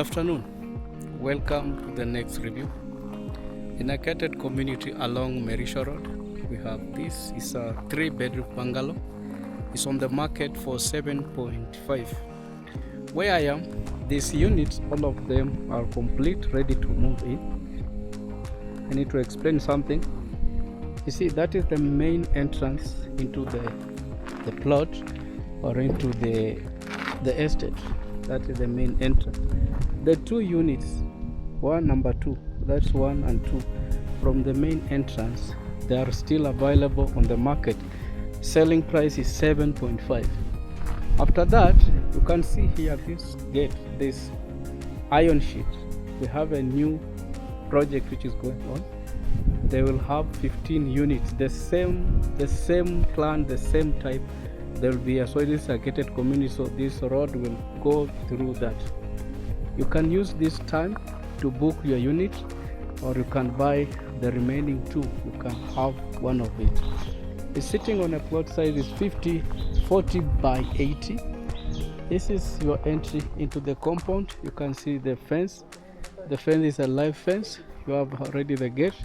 afternoon. Welcome to the next review. In a gated community along Merisho Road, we have this. It's a 3-bedroom bungalow. It's on the market for 7.5. Where I am, these units, all of them are complete, ready to move in. I need to explain something. You see, that is the main entrance into the plot or into the estate. That is the main entrance. The two units, number 2, that's 1 and 2, from the main entrance, they are still available on the market. Selling price is 7.5. After that, you can see here this gate, this iron sheet. We have a new project which is going on. They will have 15 units, the same plan, the same type. There will be so it is a gated community, so this road will go through that. You can use this time to book your unit, or you can buy the remaining 2. You can have one of it. It's sitting on a plot size is 40 by 80. This is your entry into the compound. You can see the fence. The fence is a live fence. You have already the gate.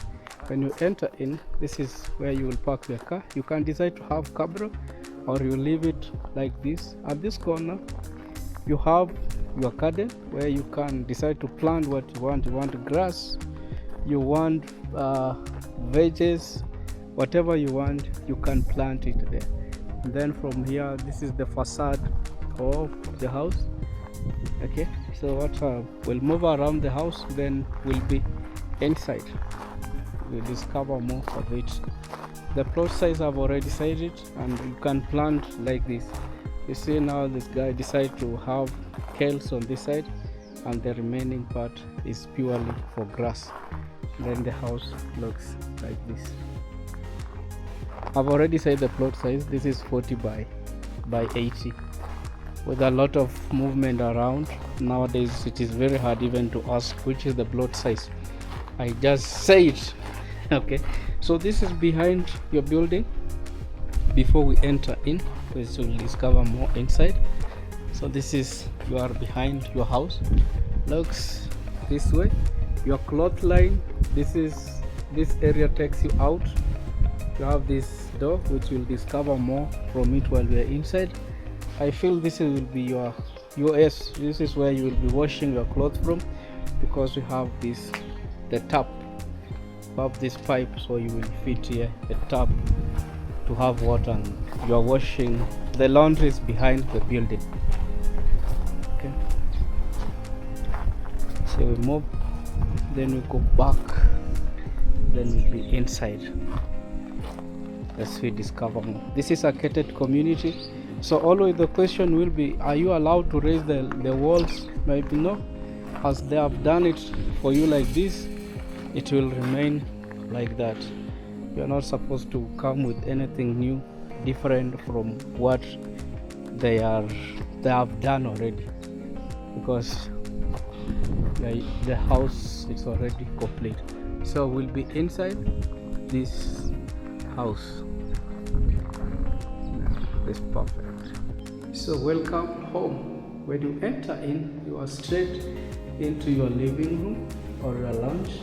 When you enter in, this is where you will park your car. You can decide to have cabro, or you leave it like this. At this corner, you have your garden where you can decide to plant what you want. You want grass, you want veggies, whatever you want, you can plant it there. And then from here, this is the facade of the house. Okay, so what we'll move around the house, then we'll be inside. We'll discover more of it. The plot size I've already decided, and you can plant like this. You see now this guy decided to have kales on this side, and the remaining part is purely for grass. Then the house looks like this. I've already said the plot size. This is 40 by 80, with a lot of movement around. Nowadays it is very hard even to ask which is the plot size. I just say it. Okay, so this is behind your building. Before we enter in, we will discover more inside. So this is, you are behind your house. Looks this way. Your cloth line, this area takes you out. You have this door, which we'll discover more from it while we are inside. I feel this will be your US. This is where you will be washing your clothes from, because we have the tap. You have this pipe, so you will fit here a tap to have water, and you are washing. The laundry is behind the building. Okay, so we move, then we go back, then we'll be inside as we discover more. This is a gated community, so always the question will be, are you allowed to raise the walls? Maybe no. As they have done it for you like this, it will remain like that. You are not supposed to come with anything new, different from what they have done already, because the house is already complete. So we'll be inside this house. It's perfect. So welcome home. When you enter in, you are straight into your living room or your lounge.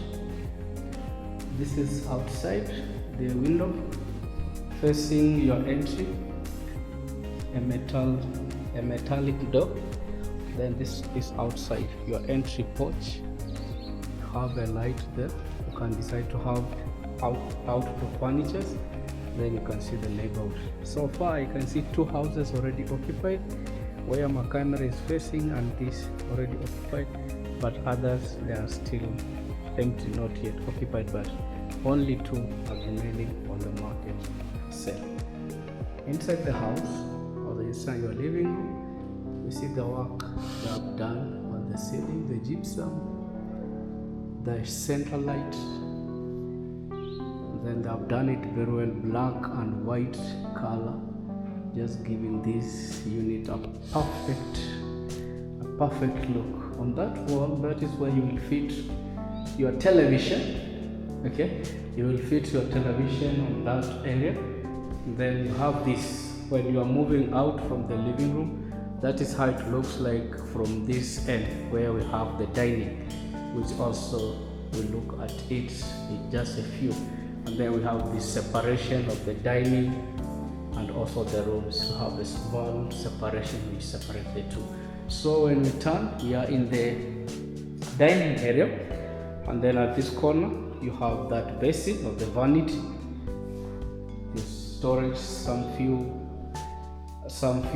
This is outside the window facing your entry, a metallic door. Then this is outside your entry porch. You have a light there. You can decide to have outdoor furniture. Then you can see the neighborhood. So far I can see 2 houses already occupied, where my camera is facing, and this already occupied, but others, they are still empty, not yet occupied, but only 2 are remaining on the market sale. Inside the house, or inside your living room, you see the work they have done on the ceiling, the gypsum, the center light. Then they have done it very well, black and white color, just giving this unit a perfect look. On that wall, that is where you will fit your television. Okay, you will fit your television on that area. Then you have this. When you are moving out from the living room, That is how it looks like from this end, where we have the dining, which also we look at it in just a few. And then we have the separation of the dining and also the rooms. We have a small separation which separates the two. So when we turn, we are in the dining area, and then at this corner you have that basin of the vanity, the storage, some few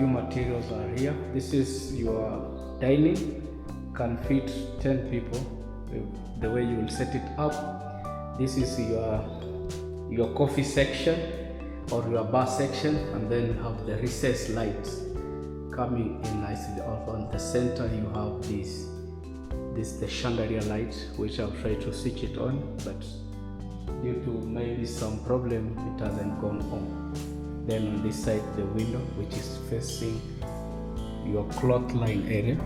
materials are here. This is your dining, can fit 10 people the way you will set it up. This is your coffee section or your bar section, and then you have the recess lights coming in nicely. On the center you have this the chandelier light, which I've tried to switch it on, but due to maybe some problem it hasn't gone on. Then on this side, the window, which is facing your cloth line area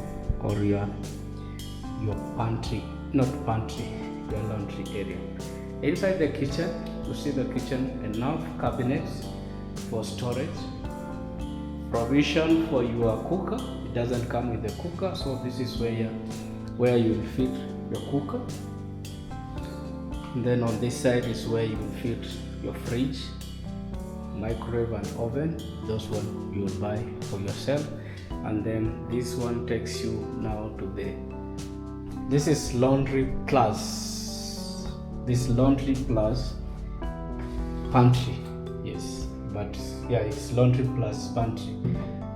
or your pantry, not pantry, your laundry area. Inside the kitchen, you see the kitchen, enough cabinets for storage, provision for your cooker. It doesn't come with the cooker, so this is where you will fit your cooker. And then on this side is where you will fit your fridge, microwave and oven. Those one you will buy for yourself. And then this one takes you now to this is laundry plus. This laundry plus pantry. Yes, but yeah, it's laundry plus pantry,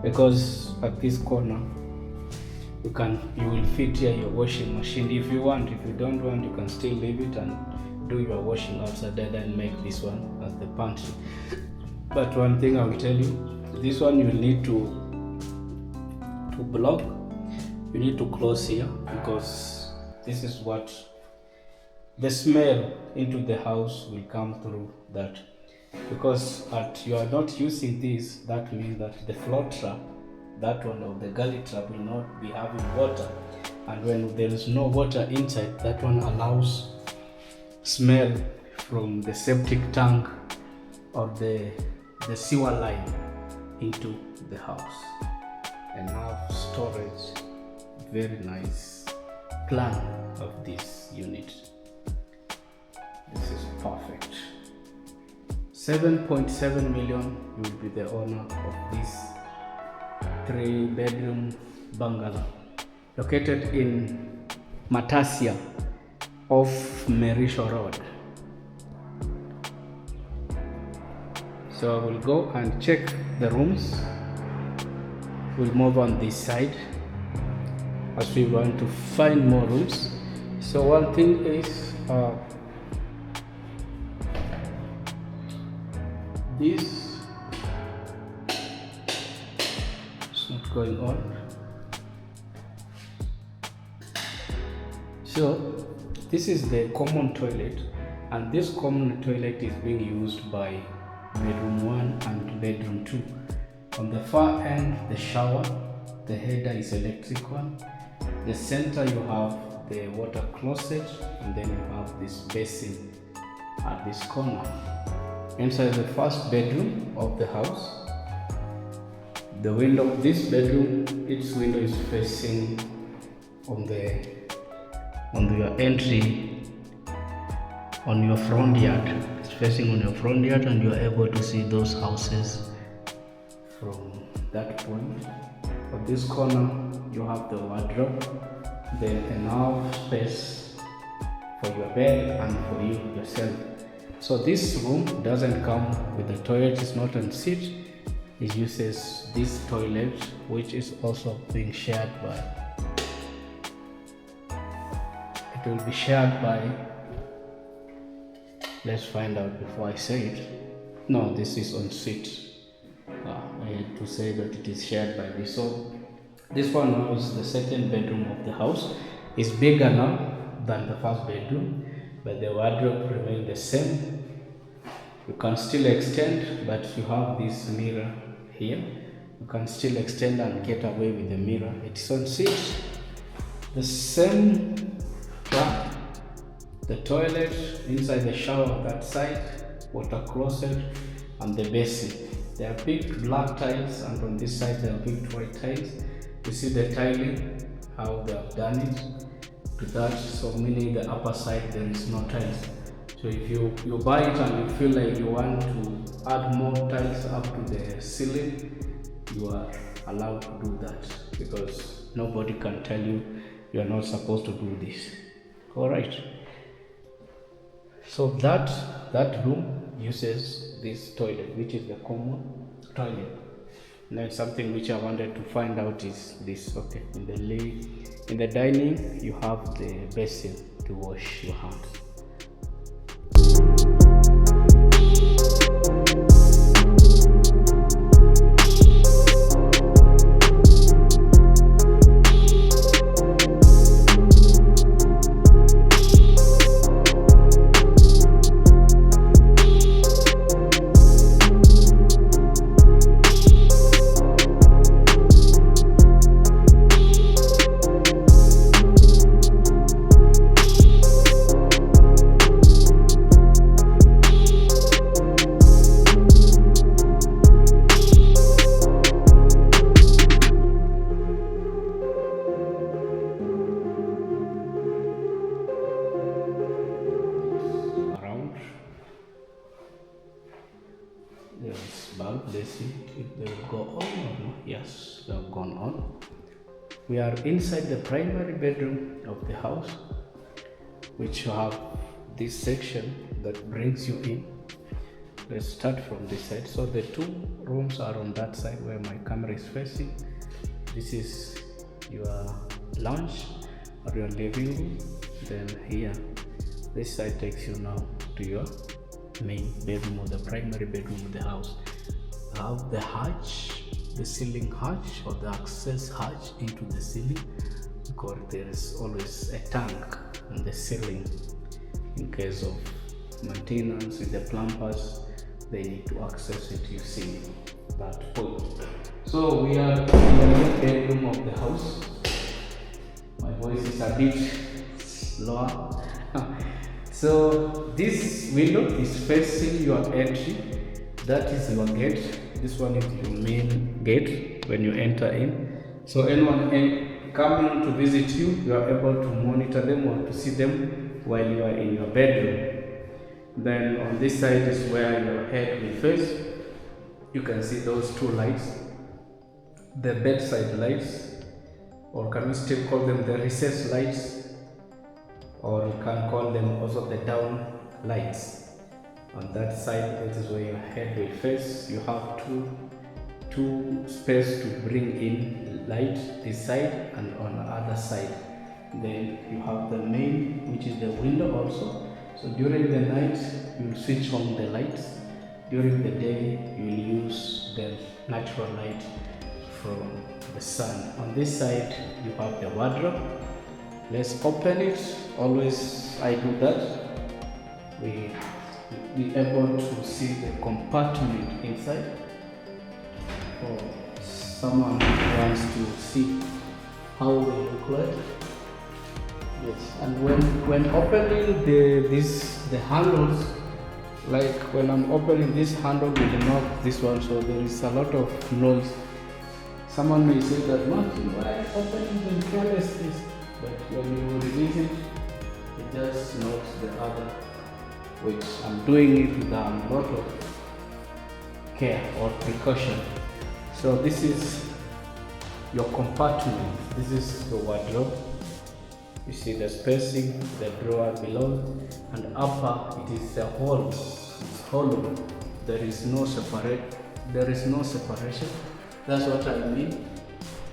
because at this corner you will fit here your washing machine if you want. If you don't want, you can still leave it and do your washing outside there, then make this one as the pantry. But one thing I will tell you, this one you will need to block. You need to close here, because this is what the smell into the house will come through that. Because you are not using this, that means that the floor trap, that one of the galley trap, will not be having water, and when there is no water inside, that one allows smell from the septic tank or the sewer line into the house. Enough storage, very nice plan of this unit. This is perfect. 7.7 million, you will be the owner of this 3-bedroom bungalow located in Matasia off Merisho Road. So I will go and check the rooms. We'll move on this side as we want to find more rooms. So one thing is this is not going on. So this is the common toilet, and this common toilet is being used by bedroom 1 and bedroom 2. On the far end, the shower, the header is electric one. The center you have the water closet, and then you have this basin at this corner. Inside the first bedroom of the house, the window of this bedroom, its window is facing on your entry on your front yard. It's facing on your front yard, and you are able to see those houses from that point. At this corner, you have the wardrobe, then enough space for your bed and for you yourself. So this room doesn't come with the toilet, it's not en suite. It uses this toilet, which is also being shared by, it will be shared by, let's find out before I say it. No, this is en suite. I had to say that it is shared by this. So this one was the second bedroom of the house. It's bigger now than the first bedroom, but the wardrobe remains the same. You can still extend, but you have this mirror here. You can still extend and get away with the mirror. It's en suite. The same trap, the toilet, inside the shower that side, water closet, and the basin. There are big black tiles, and on this side there are big white tiles. You see the tiling, how they have done it to that, so meaning the upper side there is no tiles. So if you buy it and you feel like you want to add more tiles up to the ceiling, you are allowed to do that, because nobody can tell you you are not supposed to do this. Alright, so that room uses this toilet, which is the common toilet. Now something which I wanted to find out is this. Okay, in the dining you have the basin to wash your hands. Let's see if they will go on or not. Yes, they have gone on. We are inside the primary bedroom of the house, which have this section that brings you in. Let's start from this side. So the two rooms are on that side where my camera is facing. This is your lounge or your living room. Then here, this side takes you now to your main bedroom or the primary bedroom of the house. Have the hatch, the ceiling hatch or the access hatch into the ceiling, because there is always a tank on the ceiling in case of maintenance with the plumbers. They need to access it using that point. So we are in the main bedroom of the house. My voice is a bit lower. So this window is facing your entry. That is your gate. This one is your main gate when you enter in. So anyone coming to visit you, you are able to monitor them or to see them while you are in your bedroom. Then on this side is where your head will face. You can see those two lights, the bedside lights, or can we still call them the recess lights, or you can call them also the down lights. On that side, that is where your head will face. You have two space to bring in light this side and on the other side. Then you have the main, which is the window also. So during the night, you will switch on the lights. During the day, you will use the natural light from the sun. On this side, you have the wardrobe. Let's open it. Always I do that. We be able to see the compartment inside, or someone wants to see how they look like. Yes, and when opening the handles, like when I'm opening this handle with the knob, this one, so there is a lot of noise. Someone may say that, Martin, why opening the careless this? But when you release it, it just knocks the other, which I'm doing it with a lot of care or precaution. So this is your compartment. This is the wardrobe. You see the spacing, the drawer below, and upper it is a hole. It's hollow. There is no separation. That's what I mean.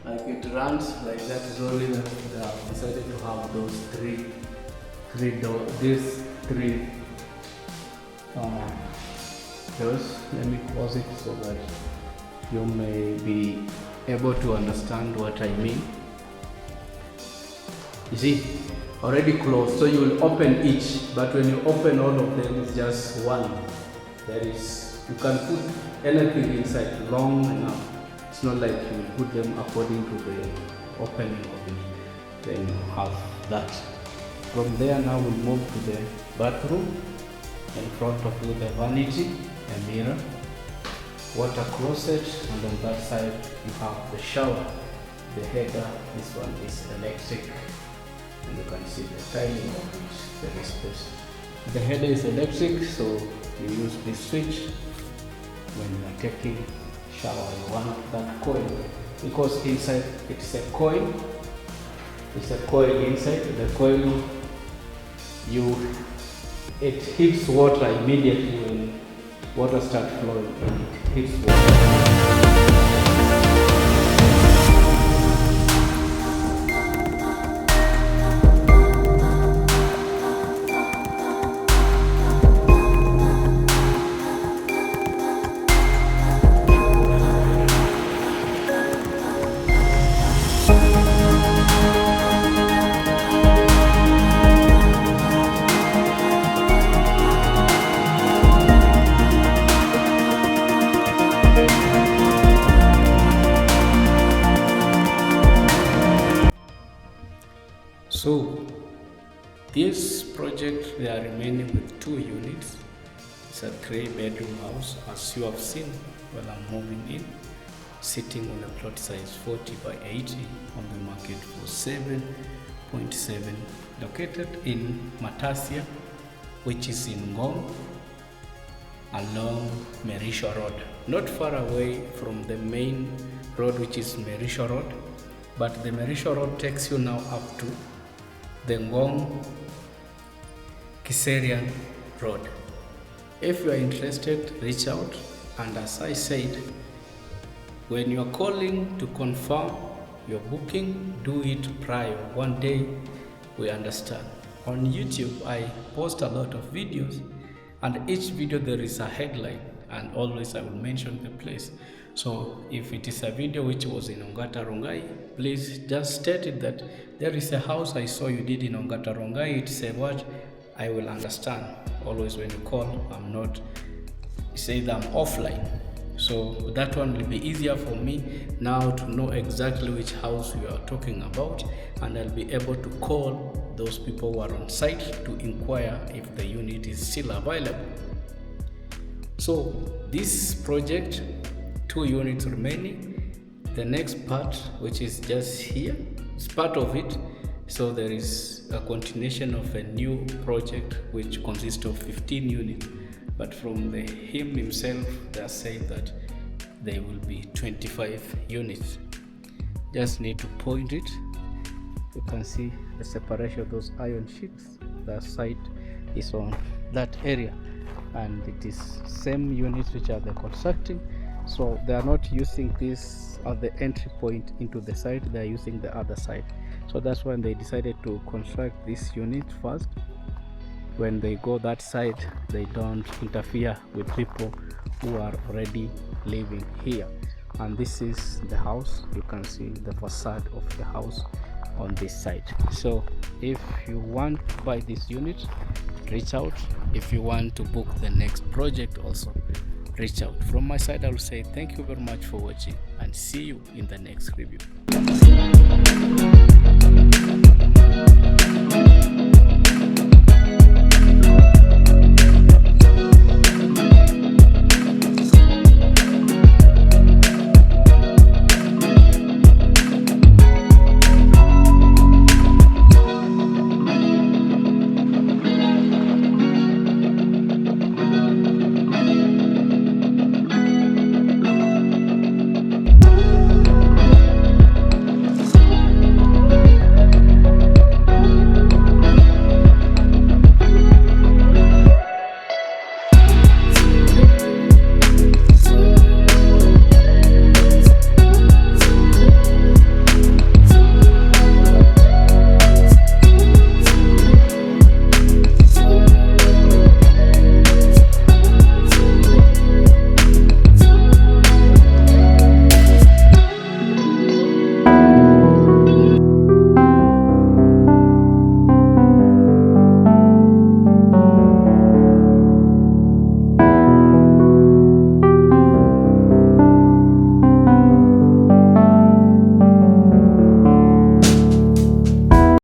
Like it runs like that. Is only that I decided to have those three doors. These three doors. Let me pause it so that you may be able to understand what I mean. You see, already closed, so you will open each, but when you open all of them, it's just one. You can put anything inside long enough. It's not like you will put them according to the opening of it. Then you have that. From there now we'll move to the bathroom. In front of you the vanity, a mirror, water closet, and on that side you have the shower. the header. This one is electric, and you can see the tiling of which there is space. The header is electric, so you use this switch when you are taking shower. You want that coil because inside it's a coil. It's a coil inside. The coil, it hits water immediately when water starts flowing. It hits water. So this project, they are remaining with 2 units. It's a 3-bedroom house, as you have seen while I'm moving in, sitting on a plot size 40 by 80 on the market for 7.7, located in Matasia, which is in Ngong, along Merisho Road, not far away from the main road, which is Merisho Road, but the Merisho Road takes you now up to the Ngong-Kibiko-Suswa Road. If you are interested, reach out, and as I said, when you are calling to confirm your booking, do it prior. One day, we understand. On YouTube, I post a lot of videos, and each video there is a headline, and always I will mention the place. So if it is a video which was in Ongata Rongai, please just state it that there is a house I saw you did in Ongata Rongai. It's a what? I will understand. Always when you call, I'm not, say that I'm offline. So that one will be easier for me now to know exactly which house you are talking about, and I'll be able to call those people who are on site to inquire if the unit is still available. So this project, 2 units remaining. The next part, which is just here, is part of it. So there is a continuation of a new project which consists of 15 units, but from him himself, they are saying that there will be 25 units. Just need to point it. You can see the separation of those iron sheets. The site is on that area, and it is same units which are the constructing. So they are not using this as the entry point into the site, they are using the other side. So that's when they decided to construct this unit first. When they go that side, they don't interfere with people who are already living here. And this is the house. You can see the facade of the house on this side. So if you want to buy this unit, reach out. If you want to book the next project also, reach out. From my side, I will say thank you very much for watching, and see you in the next review.